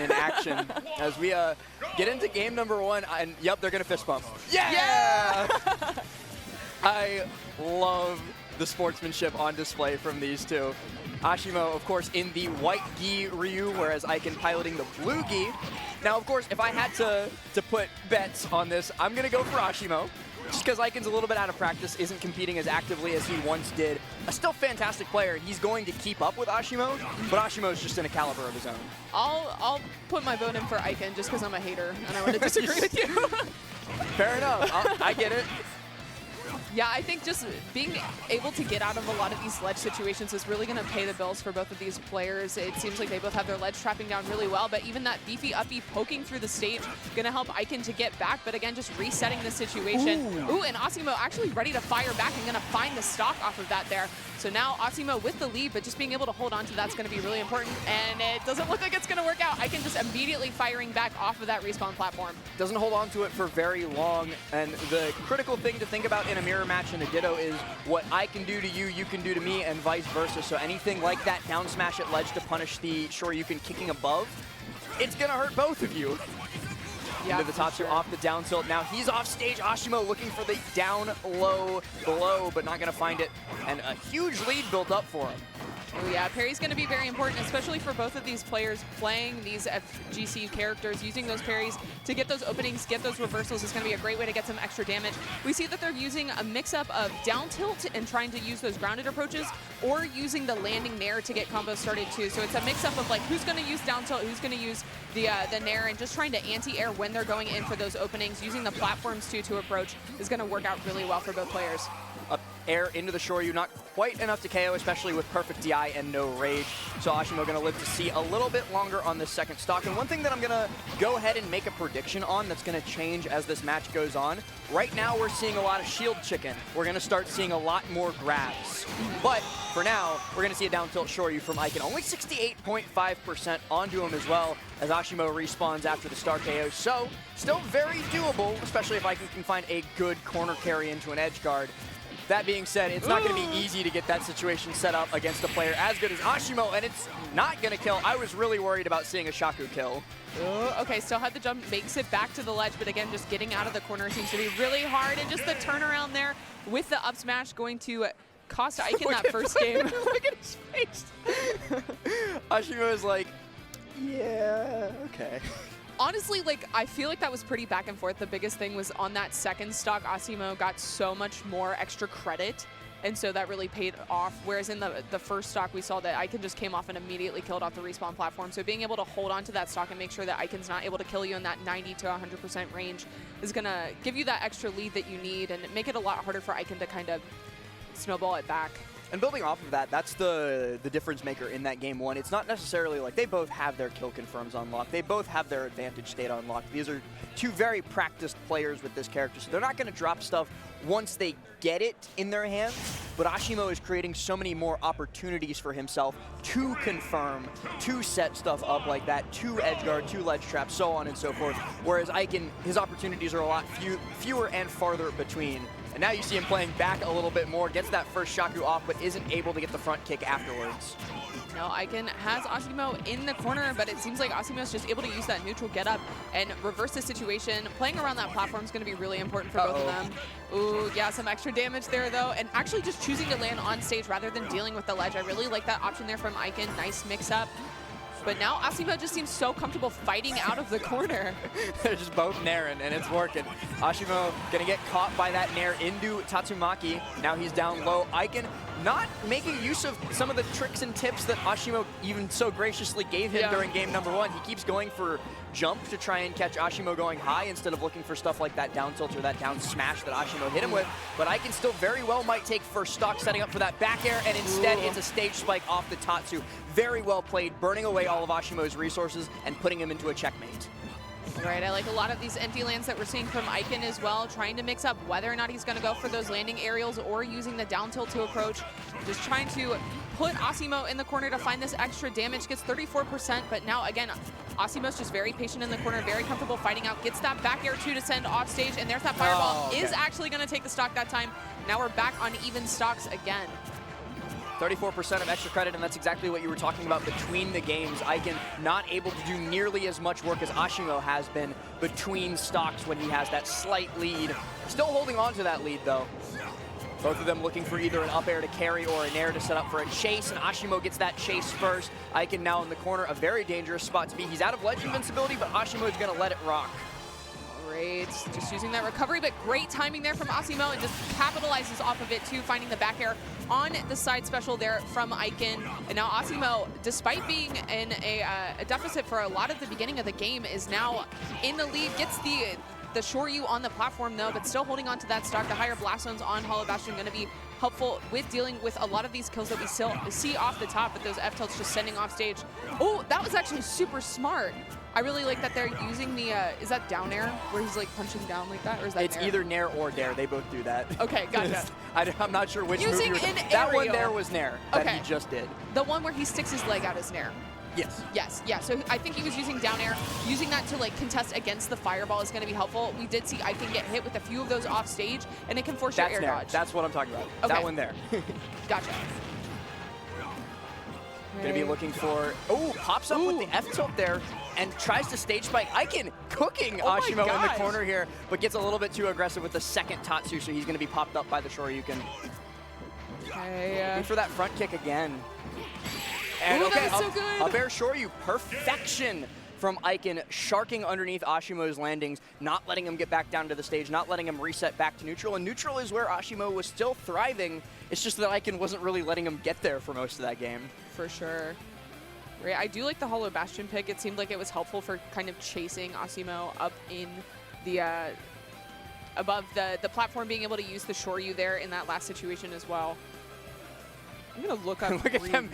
in action as we get into game number 1. And yep, they're going to fist bump. Yeah! I love the sportsmanship on display from these two. Asimo, of course, in the white gi Ryu, whereas Ikan piloting the blue gi. Now, of course, if I had to put bets on this, I'm going to go for Asimo. Just because Ikan's a little bit out of practice, isn't competing as actively as he once did. A still fantastic player, and he's going to keep up with Asimo, but Asimo is just in a caliber of his own. I'll put my vote in for Ikan just because I'm a hater, and I want to disagree with you. Fair enough. I get it. Yeah, I think just being able to get out of a lot of these ledge situations is really going to pay the bills for both of these players. It seems like they both have their ledge trapping down really well, but even that beefy uppy poking through the stage going to help Ikan to get back, but again, just resetting the situation. Ooh, and Asimo actually ready to fire back and going to find the stock off of that there. So now Asimo with the lead, but just being able to hold on to that's going to be really important, and it doesn't look like it's going to work out. Ikan just immediately firing back off of that respawn platform. Doesn't hold on to it for very long, and the critical thing to think about in a mirror match and a ditto is what I can do to you, you can do to me, and vice versa. So anything like that down smash at ledge to punish the Shoryuken kicking above, it's going to hurt both of you. Yeah, into the top two, off the down tilt. Now he's off stage. Asimo looking for the down low blow, but not going to find it. And a huge lead built up for him. Oh yeah, parry's going to be very important, especially for both of these players playing these FGC characters, using those parries to get those openings, get those reversals is going to be a great way to get some extra damage. We see that they're using a mix-up of down tilt and trying to use those grounded approaches, or using the landing nair to get combos started too. So it's a mix-up of like who's going to use down tilt, who's going to use the nair, and just trying to anti-air when they're going in for those openings. Using the platforms too to approach is going to work out really well for both players. Air into the Shoryu, not quite enough to KO, especially with perfect DI and no rage. So Asimo going to live to see a little bit longer on this second stock. And one thing that I'm going to go ahead and make a prediction on that's going to change as this match goes on. Right now we're seeing a lot of shield chicken. We're going to start seeing a lot more grabs. But for now, we're going to see a down tilt Shoryu from Ikan. Only 68.5% onto him as well, as Asimo respawns after the star KO. So still very doable, especially if Ikan can find a good corner carry into an edge guard. That being said, it's not going to be easy to get that situation set up against a player as good as Asimo, and it's not going to kill. I was really worried about seeing a Shaku kill. Okay, still had the jump, makes it back to the ledge, but again, just getting out of the corner seems to be really hard, and just the turnaround there with the up smash going to cost Ikan that first game. Look at his face. Asimo is like, yeah, okay. Honestly, like, I feel like that was pretty back and forth. The biggest thing was on that second stock, Asimo got so much more extra credit, and so that really paid off. Whereas in the first stock, we saw that Ikan just came off and immediately killed off the respawn platform. So being able to hold on to that stock and make sure that Ikan's not able to kill you in that 90 to 100% range is going to give you that extra lead that you need and make it a lot harder for Ikan to kind of snowball it back. And building off of that, that's the difference maker in that game one. It's not necessarily like they both have their kill confirms unlocked. They both have their advantage state unlocked. These are two very practiced players with this character, so they're not going to drop stuff once they get it in their hands. But Asimo is creating so many more opportunities for himself to confirm, to set stuff up like that, to edge guard, to ledge trap, so on and so forth. Whereas Ikan, his opportunities are a lot fewer and farther between. And now you see him playing back a little bit more, gets that first Shaku off, but isn't able to get the front kick afterwards. No, Ikan has Asimo in the corner, but it seems like Asimo is just able to use that neutral get-up and reverse the situation. Playing around that platform is going to be really important for both of them. Ooh, yeah, some extra damage there, though. And actually just choosing to land on stage rather than dealing with the ledge. I really like that option there from Ikan. Nice mix-up. But now Asimo just seems so comfortable fighting out of the corner. They're just both nairing, and it's working. Asimo gonna get caught by that nair into Tatsumaki. Now he's down low. Ikan not making use of some of the tricks and tips that Asimo even so graciously gave him during game number one. He keeps going for jump to try and catch Asimo going high instead of looking for stuff like that down tilt or that down smash that Asimo hit him with. But Ikan still very well might take first stock, setting up for that back air, and instead it's a stage spike off the Tatsu. Very well played, burning away all of Ashimo's resources and putting him into a checkmate. Right, I like a lot of these empty lands that we're seeing from Ikan as well, trying to mix up whether or not he's going to go for those landing aerials or using the down tilt to approach. Just trying to put Asimo in the corner to find this extra damage, gets 34%, but now again, Asimo's just very patient in the corner, very comfortable fighting out, gets that back air too to send off stage, and there's that fireball. Is actually going to take the stock that time. Now we're back on even stocks again. 34% of extra credit, and that's exactly what you were talking about between the games. Ikan not able to do nearly as much work as Asimo has been between stocks when he has that slight lead. Still holding on to that lead, though. Both of them looking for either an up air to carry or a nair to set up for a chase, and Asimo gets that chase first. Ikan now in the corner, a very dangerous spot to be. He's out of ledge invincibility, but Asimo is going to let it rock. Great, just using that recovery, but great timing there from Asimo, and just capitalizes off of it too, finding the back air on the side special there from Ikan. And now Asimo, despite being in a deficit for a lot of the beginning of the game, is now in the lead, gets the Shoryu on the platform though, but still holding on to that stock. The higher blast zones on Hollow Bastion going to be helpful with dealing with a lot of these kills that we still see off the top, but those F-tilts just sending off stage. Oh, that was actually super smart. I really like that they're using the, is that down air, where he's like punching down like that, or is that It's nair? either nair or dare, they both do that. Okay, gotcha. I'm not sure which Using move an that one aerial. there was nair, that Okay. he just did. The one where he sticks his leg out is nair. Yes. Yes, yeah, so I think he was using down air. Using that to like contest against the fireball is going to be helpful. We did see Ikan get hit with a few of those off stage, and it can force your That's air nair. dodge. That's what I'm talking about. Okay. That one there. Gotcha. Gonna be looking for, oh, pops up with the F-tilt there and tries to stage spike. Ikan cooking Oh my Asimo in the gosh. corner here, but gets a little bit too aggressive with the second Tatsu, so he's gonna be popped up by the Shoryuken. Okay, Looking for that front kick again. And Ooh, okay, that was so good. up air Shoryu, perfection from Ikan, sharking underneath Ashimo's landings, not letting him get back down to the stage, not letting him reset back to neutral, and neutral is where Asimo was still thriving. It's just that Ikan wasn't really letting him get there for most of that game. for sure. Right, I do like the Hollow Bastion pick. It seemed like it was helpful for kind of chasing Asimo up in the above the platform, being able to use the Shoryu there in that last situation as well. I'm gonna look up. Look at them,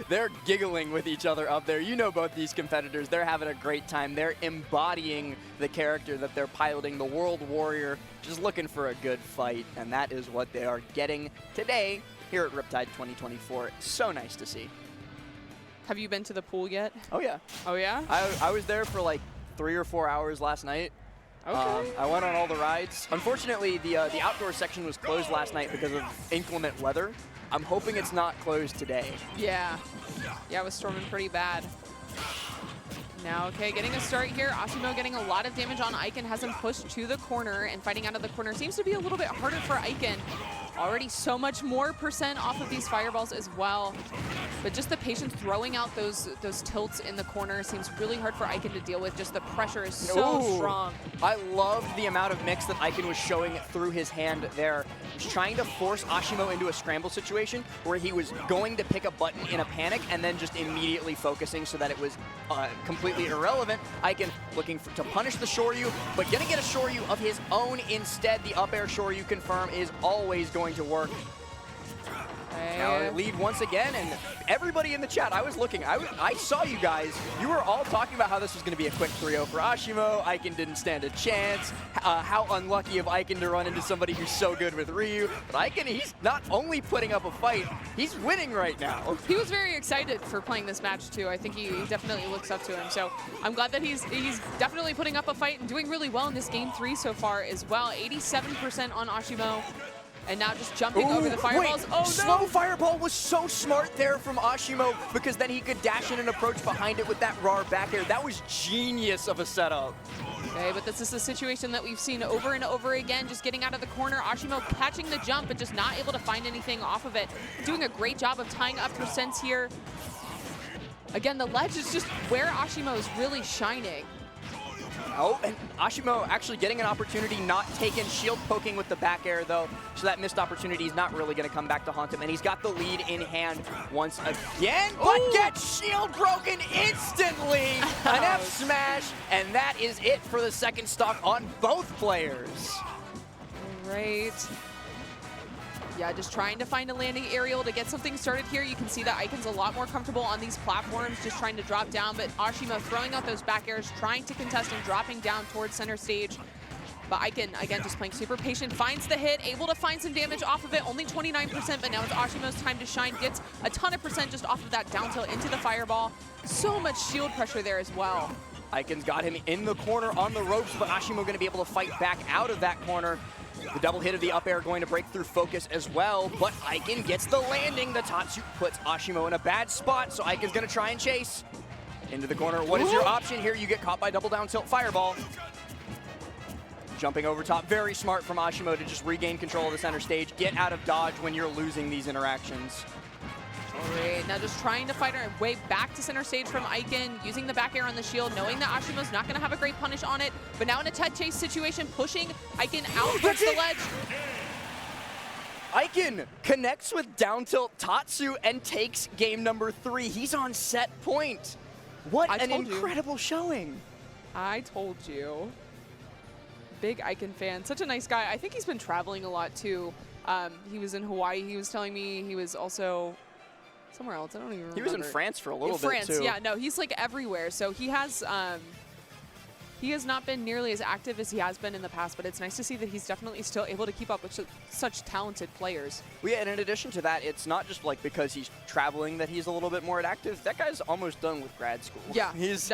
they're giggling with each other up there. You know both these competitors, they're having a great time. They're embodying the character that they're piloting, the World Warrior, just looking for a good fight, and that is what they are getting today here at Riptide 2024. It's so nice to see. Have you been to the pool yet? Oh yeah. Oh yeah? I was there for like 3 or 4 hours last night. Okay. I went on all the rides. Unfortunately, the outdoor section was closed last night because of inclement weather. I'm hoping it's not closed today. Yeah. Yeah, it was storming pretty bad. Now, okay, getting a start here. Asimo getting a lot of damage on Ikan, has him pushed to the corner, and fighting out of the corner seems to be a little bit harder for Ikan. Already so much more percent off of these fireballs as well. But just the patience throwing out those tilts in the corner seems really hard for Ikan to deal with. Just the pressure is so strong. I love the amount of mix that Ikan was showing through his hand there. He's trying to force Asimo into a scramble situation where he was going to pick a button in a panic and then just immediately focusing so that it was completely irrelevant. Ikan looking to punish the Shoryu, but gonna get a Shoryu of his own instead. The up air Shoryu confirm is always going to work. Now lead once again, and everybody in the chat, I was looking, I saw you guys, you were all talking about how this was going to be a quick 3-0 for Asimo. Ikan didn't stand a chance. How unlucky of Ikan to run into somebody who's so good with Ryu. But Ikan, he's not only putting up a fight, he's winning right now. He was very excited for playing this match too. I think he definitely looks up to him. So I'm glad that he's definitely putting up a fight and doing really well in this game 3 so far as well. 87% on Asimo. And now just jumping over the fireballs. Wait, Oh no! Slow fireball was so smart there from Asimo because then he could dash in and approach behind it with that raw back air. That was genius of a setup. Okay, but this is a situation that we've seen over and over again, just getting out of the corner. Asimo catching the jump, but just not able to find anything off of it. Doing a great job of tying up percents here. Again, the ledge is just where Asimo is really shining. Oh, and Asimo actually getting an opportunity, not taken. Shield poking with the back air, though, so that missed opportunity is not really going to come back to haunt him. And he's got the lead in hand once again, but gets shield broken instantly. An F smash, and that is it for the second stock on both players. Right. Yeah, just trying to find a landing aerial to get something started here. You can see that Ikan's a lot more comfortable on these platforms, just trying to drop down, but Asimo throwing out those back airs, trying to contest and dropping down towards center stage. But Ikan, again, just playing super patient, finds the hit, able to find some damage off of it, only 29%, but now it's Ashimo's time to shine, gets a ton of percent just off of that down tilt into the fireball. So much shield pressure there as well. Ikan's got him in the corner on the ropes, but Asimo going to be able to fight back out of that corner. The double hit of the up air going to break through focus as well, but Ikan gets the landing. The Tatsu puts Asimo in a bad spot, so Ikan's going to try and chase. Into the corner. What is your option here? You get caught by double down tilt fireball. Jumping over top. Very smart from Asimo to just regain control of the center stage. Get out of dodge when you're losing these interactions. All right, now just trying to fight our way back to center stage from Ikan, using the back air on the shield, knowing that Ashimo's not going to have a great punish on it, but now in a Ted chase situation, pushing Ikan out towards the ledge. Ikan connects with down tilt Tatsu and takes game number 3. He's on set point. What an incredible showing. I told you. Big Ikan fan. Such a nice guy. I think he's been traveling a lot too. He was in Hawaii. He was telling me he was also somewhere else. I don't even remember. He was in France for a little bit France, too. yeah. No, he's like everywhere. So he has not been nearly as active as he has been in the past, but it's nice to see that he's definitely still able to keep up with such talented players. Well, yeah, and in addition to that, it's not just like because he's traveling that he's a little bit more active. That guy's almost done with grad school. Yeah, he's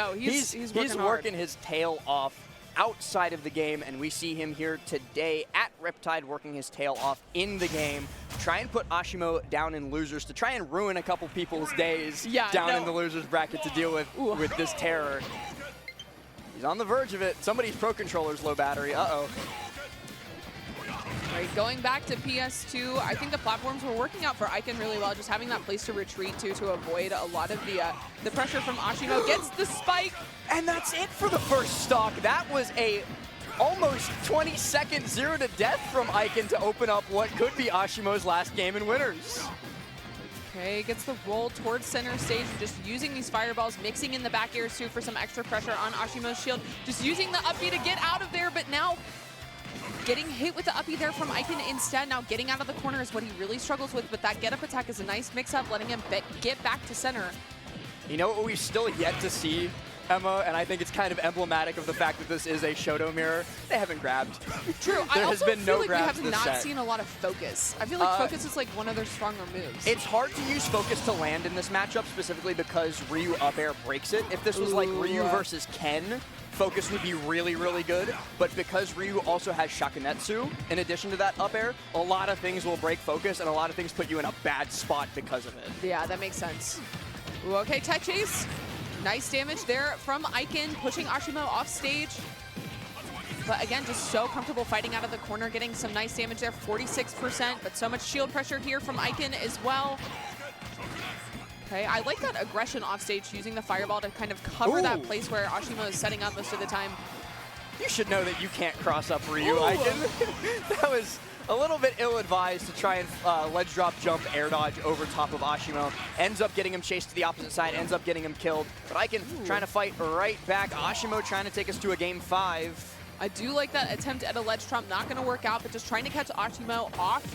working his tail off outside of the game, and we see him here today at Riptide working his tail off in the game. Try and put Asimo down in losers to try and ruin a couple people's days down in the losers bracket to deal with this terror. He's on the verge of it. Somebody's Pro Controller's low battery. Uh-oh. Right, going back to PS2, I think the platforms were working out for Ikan really well, just having that place to retreat to avoid a lot of the pressure from Asimo. Gets the spike. And that's it for the first stock. That was a almost 20-second 0 to death from Ikan to open up what could be Ashimo's last game in winners. Okay, gets the roll towards center stage, just using these fireballs, mixing in the back airs too for some extra pressure on Ashimo's shield. Just using the uppy to get out of there, but now getting hit with the uppy there from Ikan instead. Now getting out of the corner is what he really struggles with, but that get-up attack is a nice mix-up, letting him get back to center. You know what we've still yet to see, Emma, and I think it's kind of emblematic of the fact that this is a Shoto mirror. They haven't grabbed. True. There has been no grabs we have not seen a lot of focus. I feel like focus is like one of their stronger moves. It's hard to use focus to land in this matchup, specifically because Ryu up air breaks it. If this was like Ryu versus Ken, focus would be really, really good. But because Ryu also has Shakunetsu, in addition to that up air, a lot of things will break focus, and a lot of things put you in a bad spot because of it. Yeah, that makes sense. Ooh, okay, tech chase. Nice damage there from Ikan, pushing Asimo off stage. But again, just so comfortable fighting out of the corner, getting some nice damage there, 46%, but so much shield pressure here from Ikan as well. Okay, I like that aggression off stage, using the fireball to kind of cover that place where Asimo is setting up most of the time. You should know that you can't cross up Ryu, Ikan. That was a little bit ill-advised to try and ledge drop jump air dodge over top of Asimo. Ends up getting him chased to the opposite side, ends up getting him killed. But Ikan trying to fight right back. Asimo trying to take us to a game 5. I do like that attempt at a ledge trump. Not going to work out, but just trying to catch Asimo off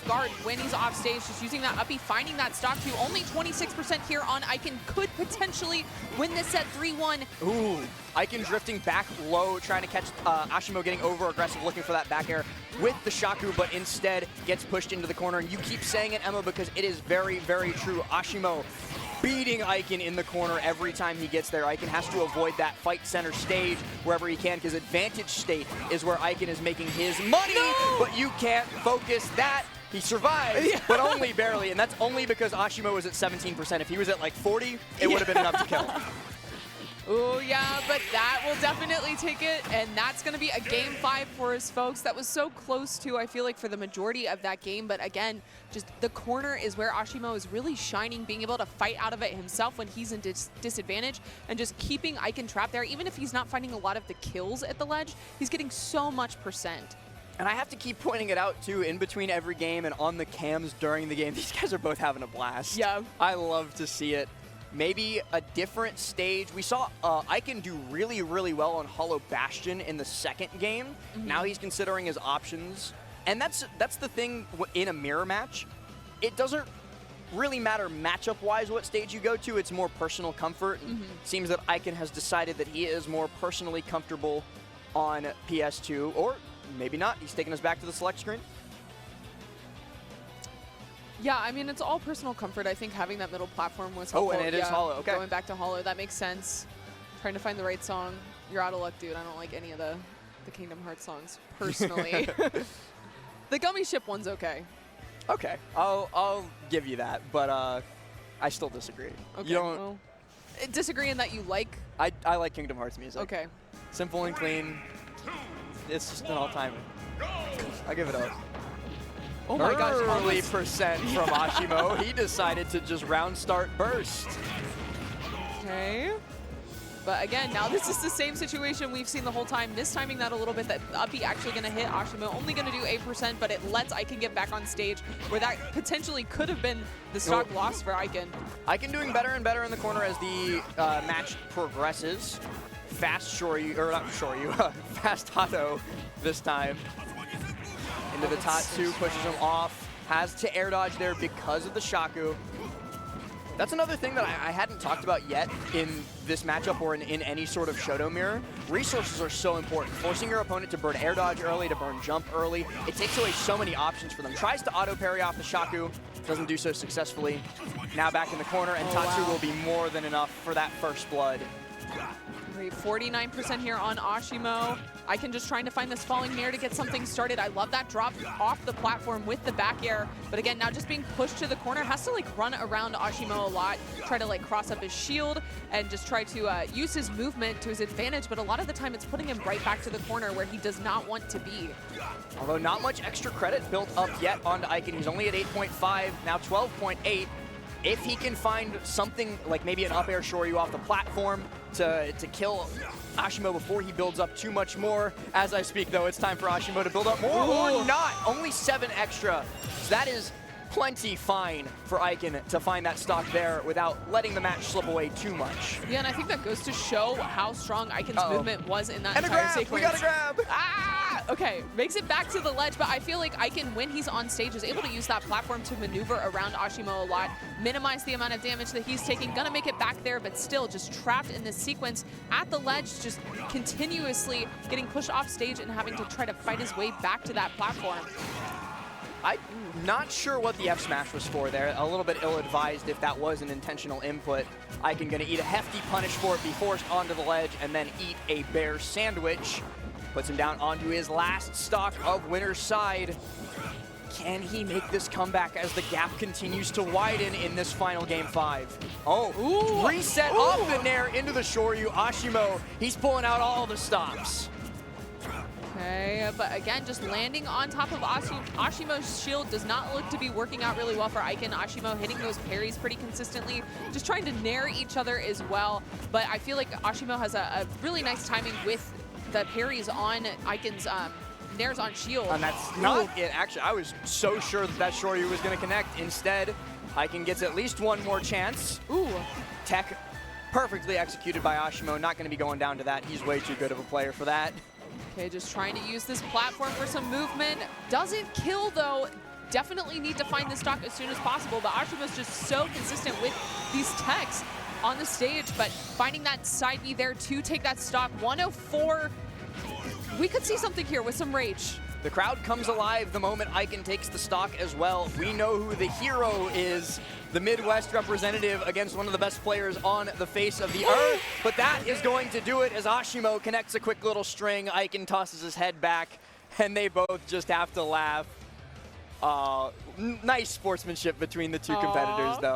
guard when he's off stage. Just using that uppy, finding that stock too. Only 26% here on Ikan. Could potentially win this set 3-1. Ooh, Ikan drifting back low, trying to catch Asimo getting over-aggressive, looking for that back air with the Shaku, but instead gets pushed into the corner. And you keep saying it, Emma, because it is very, very true. Asimo beating Ikan in the corner every time he gets there. Ikan has to avoid that fight center stage wherever he can, because advantage state is where Ikan is making his money, but you can't focus that. He survives, but only barely, and that's only because Asimo was at 17%. If he was at like 40, it would have been enough to kill him. Oh yeah, but that will definitely take it, and that's going to be a game 5 for us, folks. That was so close to, I feel like, for the majority of that game, but again, just the corner is where Asimo is really shining, being able to fight out of it himself when he's in disadvantage, and just keeping Ikan trapped there. Even if he's not finding a lot of the kills at the ledge, he's getting so much percent. And I have to keep pointing it out, too, in between every game and on the cams during the game. These guys are both having a blast. Yeah. I love to see it. Maybe a different stage. We saw Ikan do really, really well on Hollow Bastion in the second game. Now he's considering his options. And that's the thing in a mirror match. It doesn't really matter matchup-wise what stage you go to. It's more personal comfort. Seems that Ikan has decided that he is more personally comfortable on PS2. Or maybe not. He's taking us back to the select screen. Yeah, I mean, it's all personal comfort. I think having that middle platform was helpful. Oh, and it is Hollow. Okay. Going back to Hollow, that makes sense. Trying to find the right song. You're out of luck, dude. I don't like any of the Kingdom Hearts songs, personally. The Gummy Ship one's okay. Okay, I'll give you that, but I still disagree. Okay, You don't. well, disagree in that you like? I like Kingdom Hearts music. Okay. Simple and clean. It's just an all-timer. I'll give it a Oh my gosh. early percent from Asimo. He decided to just round start burst. Okay. But again, now this is the same situation we've seen the whole time. Mistiming that a little bit, that uppy actually going to hit Asimo. Only going to do 8%, but it lets Ikan get back on stage, where that potentially could have been the stock loss for Ikan. Ikan doing better and better in the corner as the match progresses. Fast Shoryu, or not Shoryu, fast Hato this time. Into the Tatsu, pushes him off. Has to air dodge there because of the Shaku. That's another thing that I hadn't talked about yet in this matchup or in any sort of Shoto mirror. Resources are so important. Forcing your opponent to burn air dodge early, to burn jump early. It takes away so many options for them. Tries to auto parry off the Shaku, doesn't do so successfully. Now back in the corner, and Tatsu will be more than enough for that first blood. 49% here on Asimo. Ikan just trying to find this falling mirror to get something started. I love that drop off the platform with the back air. But again, now just being pushed to the corner, has to like run around Asimo a lot, try to like cross up his shield and just try to use his movement to his advantage. But a lot of the time it's putting him right back to the corner where he does not want to be. Although not much extra credit built up yet onto Ikan. He's only at 8.5, now 12.8. If he can find something like maybe an up air Shoryu off the platform to kill Asimo before he builds up too much more. As I speak, though, it's time for Asimo to build up more or not. Only 7 extra. So that is plenty fine for Ikan to find that stock there without letting the match slip away too much. Yeah, and I think that goes to show how strong Ikan's movement was in that and entire grab. sequence. We got a grab! Ah! Okay, makes it back to the ledge, but I feel like Ikan, when he's on stage, is able to use that platform to maneuver around Asimo a lot, minimize the amount of damage that he's taking, gonna make it back there, but still just trapped in this sequence at the ledge, just continuously getting pushed off stage and having to try to fight his way back to that platform. I'm not sure what the F smash was for there. A little bit ill-advised if that was an intentional input. Ikan gonna eat a hefty punish for it, be forced onto the ledge, and then eat a bear sandwich. Puts him down onto his last stock of winner's side. Can he make this comeback as the gap continues to widen in this final game 5? Oh, ooh, reset off the Nair into the Shoryu. Asimo, he's pulling out all the stops. Okay, but again, just landing on top of Ashimo's shield does not look to be working out really well for Ikan. Asimo hitting those parries pretty consistently, just trying to nair each other as well. But I feel like Asimo has a really nice timing with the parries on Ikan's nairs on shield. And that's not it. Actually, I was so sure that Shoryu was going to connect. Instead, Ikan gets at least one more chance. Ooh. Tech perfectly executed by Asimo. Not going to be going down to that. He's way too good of a player for that. Okay, just trying to use this platform for some movement. Doesn't kill, though. Definitely need to find this stock as soon as possible, but Ashimo's just so consistent with these techs on the stage, but finding that side B there to take that stock. 104. We could see something here with some rage. The crowd comes alive the moment Ikan takes the stock as well. We know who the hero is, the Midwest representative against one of the best players on the face of the earth. But that is going to do it as Asimo connects a quick little string. Ikan tosses his head back, and they both just have to laugh. Nice sportsmanship between the two competitors, though.